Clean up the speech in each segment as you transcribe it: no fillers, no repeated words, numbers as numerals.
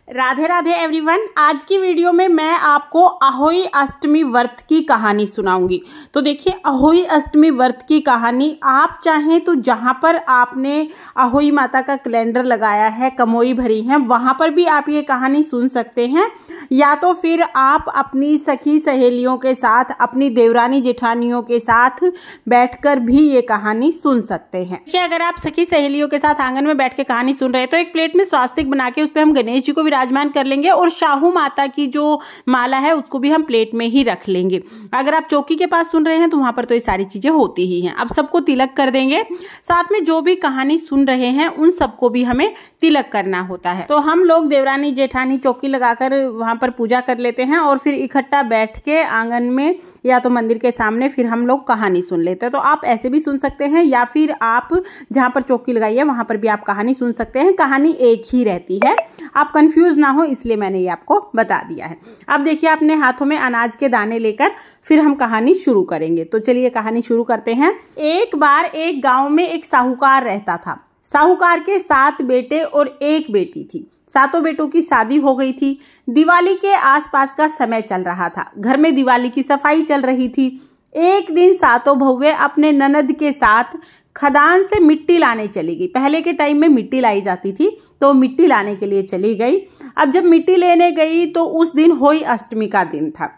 Radhe Radhe everyone. आज की video में मैं आपको अहोई अष्टमी व्रत की कहानी सुनाऊंगी। तो देखिए, अहोई अष्टमी व्रत की कहानी आप चाहें तो जहां पर आपने अहोई माता का कैलेंडर लगाया है, कमोई भरी है, वहां पर भी आप ये कहानी सुन सकते हैं, या तो फिर आप अपनी सखी सहेलियों के साथ, अपनी देवरानी जेठानियों के साथ बैठकर भी ये कहानी सुन सकते हैं। देखिए, अगर आप सखी सहेलियों के साथ आंगन में बैठ के कहानी सुन रहे हैं तो एक प्लेट में स्वास्तिक बना के उस पर हम गणेश जी को विराजमान कर लेंगे और शाहू माता की जो माला है उसको भी हम प्लेट में ही रख लेंगे। अगर आप चौकी के पास सुन रहे हैं तो वहां पर तो ये सारी चीजें होती ही हैं। अब सबको तिलक कर देंगे, साथ में जो भी कहानी सुन रहे हैं उन सबको भी हमें तिलक करना होता है। तो हम लोग देवरानी जेठानी चौकी लगाकर वहां पर पूजा कर लेते हैं और फिर इकट्ठा बैठ के आंगन में या तो मंदिर के सामने फिर हम लोग कहानी सुन लेते हैं। तो आप ऐसे भी सुन सकते हैं या फिर आप जहां पर चौकी लगाई है वहां पर भी आप कहानी सुन सकते हैं। कहानी एक ही रहती है, आप कंफ्यूज ना हो इसलिए मैंने ये आपको बता दिया है। अब देखिए, अपने हाथों में अनाज के दाने लेकर फिर हम कहानी शुरू करेंगे। तो चलिए कहानी शुरू करते हैं। एक बार एक गांव में एक साहूकार रहता था। साहूकार के 7 बेटे और 1 बेटी थी। सातों बेटों की शादी हो गई थी। दिवाली के आसपास का समय चल रहा था। घर में दिवाली की सफाई चल रही थी। एक दिन सातों बहुएं अपने ननद के साथ खदान से मिट्टी लाने चली गई। पहले के टाइम में मिट्टी लाई जाती थी, तो मिट्टी लाने के लिए चली गई। अब जब मिट्टी लेने गई तो उस दिन होई अष्टमी का दिन था।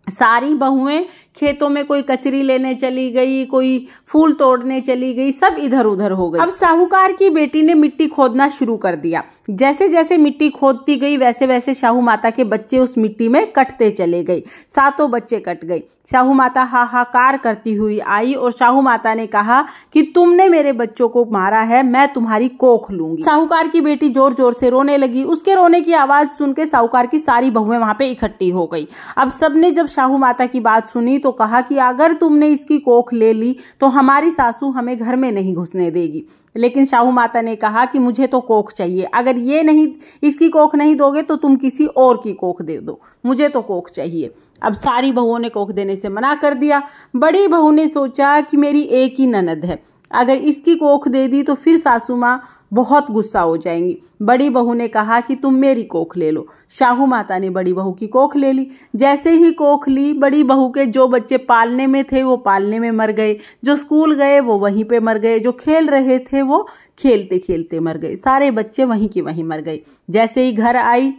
सारी बहुएं खेतों में कोई कचरी लेने चली गई, कोई फूल तोड़ने चली गई, सब इधर उधर हो गई। अब साहूकार की बेटी ने मिट्टी खोदना शुरू कर दिया। जैसे जैसे मिट्टी खोदती गई वैसे वैसे शाहू माता के बच्चे उस मिट्टी में कटते चले गए। सातों बच्चे कट गए। शाहू माता हाहाकार करती हुई आई और शाहू माता ने कहा कि तुमने मेरे बच्चों को मारा है, मैं तुम्हारी कोख लूंगी। साहूकार की बेटी जोर जोर से रोने लगी। उसके रोने की आवाज सुन के साहूकार की सारी बहुएं वहां पे इकट्ठी हो गई। अब सबने जब शाहू माता की बात सुनी तो कहा कि अगर तुमने इसकी कोख ले ली तो हमारी सासू हमें घर में नहीं घुसने देगी। लेकिन शाहू माता ने कहा कि मुझे तो कोख चाहिए, अगर ये नहीं, इसकी कोख नहीं दोगे तो तुम किसी और की कोख दे दो, मुझे तो कोख चाहिए। अब सारी बहुओं ने कोख देने से मना कर दिया। बड़ी बहू ने सोचा कि मेरी एक ही ननद है, अगर इसकी कोख दे दी तो फिर सासू माँ बहुत गुस्सा हो जाएंगी। बड़ी बहू ने कहा कि तुम मेरी कोख ले लो। शाहू माता ने बड़ी बहू की कोख ले ली। जैसे ही कोख ली, बड़ी बहू के जो बच्चे पालने में थे वो पालने में मर गए, जो स्कूल गए वो वहीं पे मर गए, जो खेल रहे थे वो खेलते खेलते मर गए। सारे बच्चे वहीं की वहीं मर गए। जैसे ही घर आई,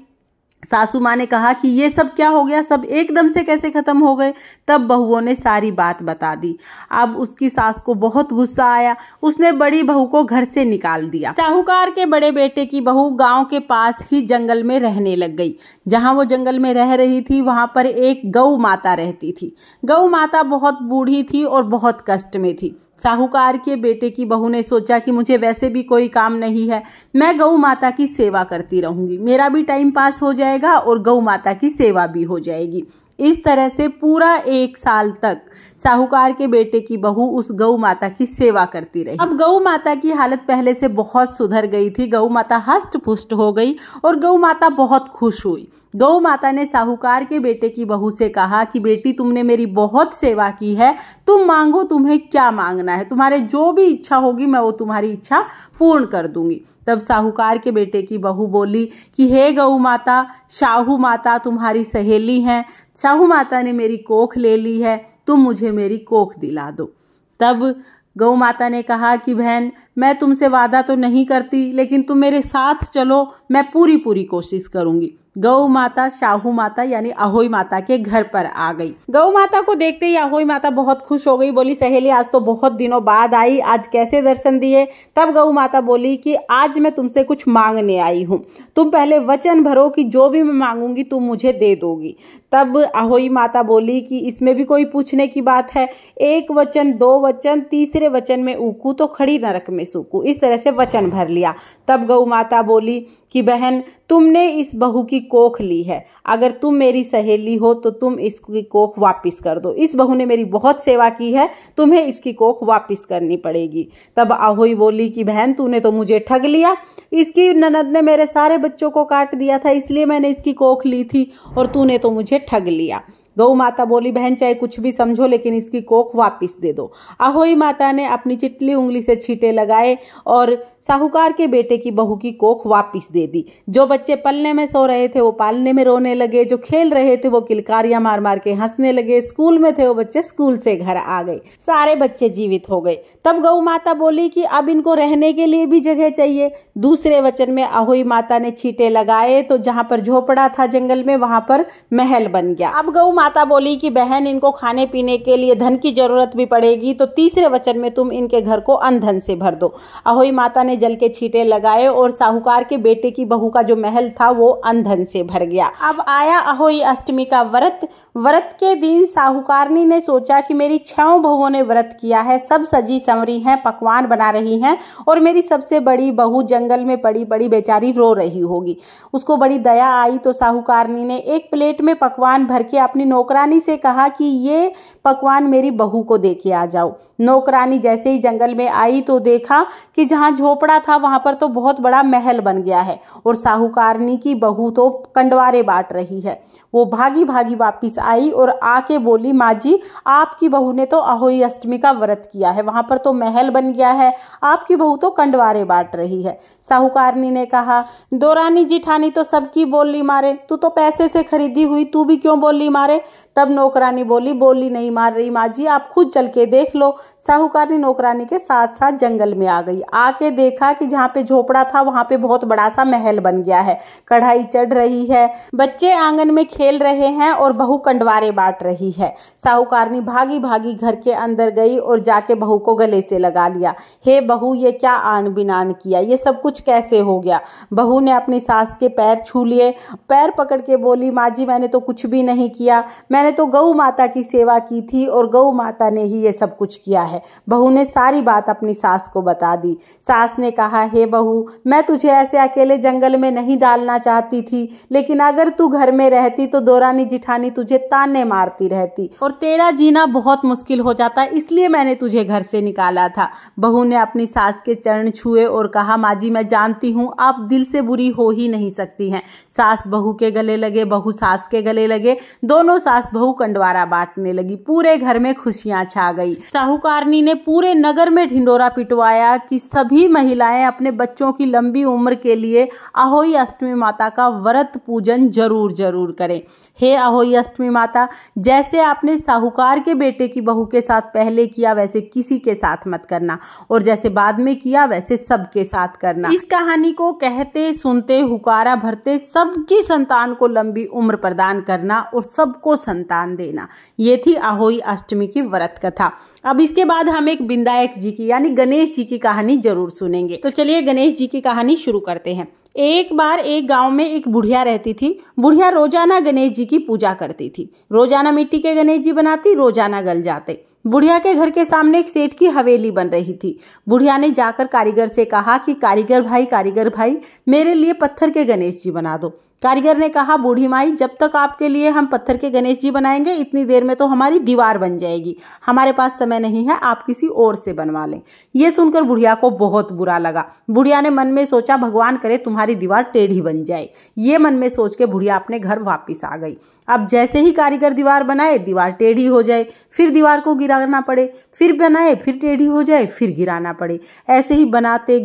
सासू माँ ने कहा कि ये सब क्या हो गया, सब एकदम से कैसे खत्म हो गए। तब बहुओं ने सारी बात बता दी। अब उसकी सास को बहुत गुस्सा आया। उसने बड़ी बहू को घर से निकाल दिया। साहूकार के बड़े बेटे की बहू गांव के पास ही जंगल में रहने लग गई। जहां वो जंगल में रह रही थी वहां पर एक गौ माता रहती थी। गौ माता बहुत बूढ़ी थी और बहुत कष्ट में थी। साहूकार के बेटे की बहू ने सोचा कि मुझे वैसे भी कोई काम नहीं है, मैं गौ माता की सेवा करती रहूंगी, मेरा भी टाइम पास हो जाएगा और गौ माता की सेवा भी हो जाएगी। इस तरह से पूरा 1 साल तक साहूकार के बेटे की बहू उस गौ माता की सेवा करती रही। अब गौ माता की हालत पहले से बहुत सुधर गई थी। गौ माता हष्ट पुष्ट हो गई और गौ माता बहुत खुश हुई। गौ माता ने साहूकार के बेटे की बहू से कहा कि बेटी, तुमने मेरी बहुत सेवा की है, तुम मांगो, तुम्हें क्या मांगना है, तुम्हारे जो भी इच्छा होगी मैं वो तुम्हारी इच्छा पूर्ण कर दूंगी। तब साहूकार के बेटे की बहू बोली कि हे गौ माता, शाहू माता तुम्हारी सहेली हैं, शाहू माता ने मेरी कोख ले ली है, तुम मुझे मेरी कोख दिला दो। तब गौ माता ने कहा कि बहन, मैं तुमसे वादा तो नहीं करती, लेकिन तुम मेरे साथ चलो, मैं पूरी कोशिश करूंगी। गौ माता शाहू माता यानी अहोई माता के घर पर आ गई। गौ माता को देखते ही अहोई माता बहुत खुश हो गई। बोली, सहेली आज तो बहुत दिनों बाद आई, आज कैसे दर्शन दिए। तब गौ माता बोली कि आज मैं तुमसे कुछ मांगने आई हूँ, तुम पहले वचन भरो कि जो भी मैं मांगूंगी तुम मुझे दे दोगी। तब अहोई माता बोली कि इसमें भी कोई पूछने की बात है, 1 वचन 2 वचन, तीसरे वचन में ऊकू तो खड़ी नरक में सूकू। इस तरह से वचन भर लिया। तब गौ माता बोली कि बहन, तुमने इस बहू की कोख ली है, अगर तुम मेरी सहेली हो तो तुम इसकी कोख वापस कर दो। इस बहू ने मेरी बहुत सेवा की है, तुम्हें इसकी कोख वापस करनी पड़ेगी। तब अहोई बोली कि बहन, तूने तो मुझे ठग लिया, इसकी ननद ने मेरे सारे बच्चों को काट दिया था, इसलिए मैंने इसकी कोख ली थी और तूने तो मुझे ठग लिया। गौ माता बोली, बहन चाहे कुछ भी समझो लेकिन इसकी कोख वापस दे दो। अहोई माता ने अपनी चिटली उंगली से छींटे लगाए और साहूकार के बेटे की बहू की कोख वापस दे दी। जो बच्चे पलने में सो रहे थे वो पालने में रोने लगे, जो खेल रहे थे वो किलकारियां मार मार के हंसने लगे, स्कूल में थे वो बच्चे स्कूल से घर आ गए, सारे बच्चे जीवित हो गए। तब गौ माता बोली कि अब इनको रहने के लिए भी जगह चाहिए। दूसरे वचन में अहोई माता ने छींटे लगाए तो जहां पर झोपड़ा था जंगल में वहां पर महल बन गया। अब गौ माता बोली कि बहन इनको खाने पीने के लिए धन की जरूरत भी पड़ेगी, तो तीसरे वचन में तुम इनके घर को अनधन से भर दो। अहोई माता ने जल के छींटे लगाए और साहूकार के बेटे की बहू का जो महल था वो अनधन से भर गया। अब आया अहोई अष्टमी का व्रत। व्रत के दिन साहूकारनी ने सोचा कि मेरी 6 बहुओं ने व्रत किया है, सब सजी संवरी हैं, पकवान बना रही हैं और मेरी सबसे बड़ी बहू जंगल में पड़ी पड़ी बेचारी रो रही होगी। उसको बड़ी दया आई तो साहूकारनी ने एक प्लेट में पकवान भर के अपनी नौकरानी से कहा कि ये पकवान मेरी बहू को दे के आ जाओ। नौकरानी जैसे ही जंगल में आई तो देखा कि जहां झोपड़ा था वहां पर तो बहुत बड़ा महल बन गया है और साहूकारनी की बहू तो कंडवारे बांट रही है। वो भागी भागी वापस आई और आके बोली, माँ जी आपकी बहू ने तो अहोई अष्टमी का व्रत किया है, वहां पर तो महल बन गया है, आपकी बहू तो कंडवारे बांट रही है। साहूकारनी ने कहा, दोरानी जिठानी तो सबकी बोली मारे, तू तो पैसे से खरीदी हुई, तू भी क्यों बोली मारे। तब नौकरानी बोली, बोली नहीं मार रही माँ जी, आप खुद चल के देख लो। साहूकारनी नौकरानी के साथ साथ जंगल में आ गई। आके देखा कि जहाँ पे झोपड़ा था वहां पे बहुत बड़ा सा महल बन गया है, कढ़ाई चढ़ रही है, बच्चे आंगन में खेल रहे हैं और बहू कंडवारे बांट रही है। साहूकारनी भागी भागी घर के अंदर गई और जाके बहू को गले से लगा लिया। हे बहू, ये क्या आन बिनान किया, ये सब कुछ कैसे हो गया। बहू ने अपनी सास के पैर छू लिए, पैर पकड़ के बोली, माँ जी मैंने तो कुछ भी नहीं किया, मैंने तो गौ माता की सेवा की थी और गौ माता ने ही ये सब कुछ किया है। बहू ने सारी बात अपनी सास को बता दी। सास ने कहा, हे बहू, मैं तुझे ऐसे अकेले जंगल में नहीं डालना चाहती थी, लेकिन अगर तू घर में रहती तो दोरानी जिठानी तुझे ताने मारती रहती और तेरा जीना बहुत मुश्किल हो जाता, इसलिए मैंने तुझे घर से निकाला था। बहू ने अपनी सास के चरण छुए और कहा, माँ जी मैं जानती हूँ आप दिल से बुरी हो ही नहीं सकती हैं। सास बहू के गले लगे, बहू सास के गले लगे, दोनों सास बहू कंडवारा बांटने लगी। पूरे घर में खुशियां छा गई। साहूकारनी ने पूरे नगर में ढिंडोरा पिटवाया कि सभी महिलाएं अपने बच्चों की लंबी उम्र के लिए अहोई अष्टमी माता का व्रत पूजन जरूर जरूर करें। हे अहोई अष्टमी माता, जैसे आपने साहूकार के बेटे की बहू के साथ पहले किया वैसे किसी के साथ मत करना और जैसे बाद में किया वैसे सबके साथ करना। इस कहानी को कहते सुनते हुकारा भरते सबकी संतान को लंबी उम्र प्रदान करना और सबको संतान देना। ये थी अहोई अष्टमी की व्रत कथा। अब इसके बाद हम एक विनायक जी की यानी गणेश जी की कहानी जरूर सुनेंगे। तो चलिए गणेश जी की कहानी शुरू करते हैं। एक बार एक गांव में एक बुढ़िया रहती थी। बुढ़िया रोजाना गणेश जी की पूजा करती थी। रोजाना मिट्टी के गणेश जी बनाती, रोजाना गल जाते। बुढ़िया के घर के सामने एक सेठ की हवेली बन रही थी। बुढ़िया ने जाकर कारीगर से कहा कि कारीगर भाई मेरे लिए पत्थर के गणेश जी बना दो। कारीगर ने कहा, बूढ़ी माई जब तक आपके लिए हम पत्थर के गणेश जी बनाएंगे इतनी देर में तो हमारी दीवार बन जाएगी, हमारे पास समय नहीं है, आप किसी और से बनवा लें। ये सुनकर बुढ़िया को बहुत बुरा लगा। बुढ़िया ने मन में सोचा, भगवान करे तुम्हारी दीवार टेढ़ी बन जाए। ये मन में सोच के बुढ़िया अपने घर वापिस आ गई। अब जैसे ही कारीगर दीवार बनाए दीवार टेढ़ी हो जाए, फिर दीवार को गिराना पड़े, फिर बनाए फिर टेढ़ी हो जाए, फिर गिराना पड़े। ऐसे ही बनाते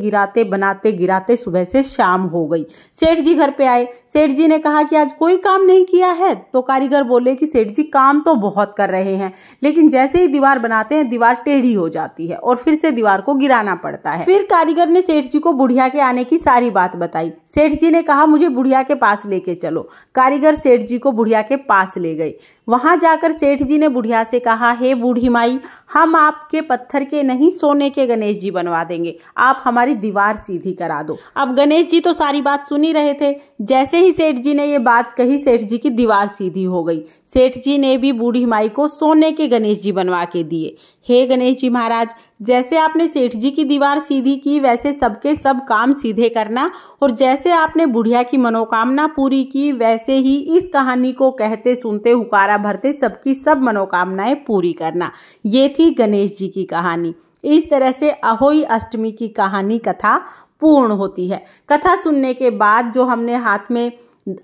गिराते सुबह से शाम हो गई। सेठ जी घर पे आए। सेठ जी ने कहा कि आज कोई काम नहीं किया है। तो कारीगर बोले कि सेठ जी काम तो बहुत कर रहे हैं, लेकिन जैसे ही दीवार बनाते हैं दीवार टेढ़ी हो जाती है और फिर से दीवार को गिराना पड़ता है। फिर कारीगर ने सेठ जी को बुढ़िया के आने की सारी बात बताई। सेठ जी ने कहा, मुझे बुढ़िया के पास लेके चलो। कारीगर सेठ जी को बुढ़िया के पास ले गए। वहां जाकर सेठ जी ने बुढ़िया से कहा, हे बूढ़ी माई, हम आपके पत्थर के नहीं सोने के गणेश जी बनवा देंगे, आप हमारी दीवार सीधी करा दो। अब गणेश जी तो सारी बात सुन ही रहे थे। जैसे ही सेठ जी ने ये बात कही सेठ जी की दीवार सीधी हो गई। सेठ जी ने भी बूढ़ी माई को सोने के गणेश जी बनवा के दिए। हे गणेश जी महाराज, जैसे आपने सेठ जी की दीवार सीधी की वैसे सबके सब काम सीधे करना और जैसे आपने बुढ़िया की मनोकामना पूरी की वैसे ही इस कहानी को कहते सुनते हुकारा भरते सबकी सब मनोकामनाएं पूरी करना। ये थी गणेश जी की कहानी। इस तरह से अहोई अष्टमी की कहानी कथा पूर्ण होती है। कथा सुनने के बाद जो हमने हाथ में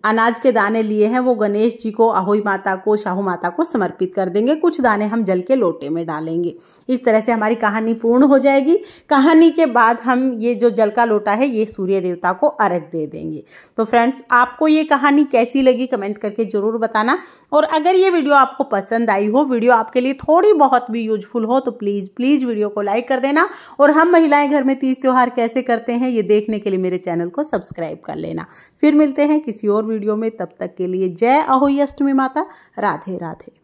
अनाज के दाने लिए हैं वो गणेश जी को, अहोई माता को, शाहू माता को समर्पित कर देंगे। कुछ दाने हम जल के लोटे में डालेंगे। इस तरह से हमारी कहानी पूर्ण हो जाएगी। कहानी के बाद हम ये जो जल का लोटा है ये सूर्य देवता को अर्घ दे देंगे। तो फ्रेंड्स, आपको ये कहानी कैसी लगी कमेंट करके जरूर बताना। और अगर ये वीडियो आपको पसंद आई हो, वीडियो आपके लिए थोड़ी बहुत भी यूजफुल हो, तो प्लीज़ वीडियो को लाइक कर देना। और हम महिलाएं घर में तीज त्योहार कैसे करते हैं ये देखने के लिए मेरे चैनल को सब्सक्राइब कर लेना। फिर मिलते हैं किसी और वीडियो में, तब तक के लिए जय अहोई अष्टमी माता। राधे राधे।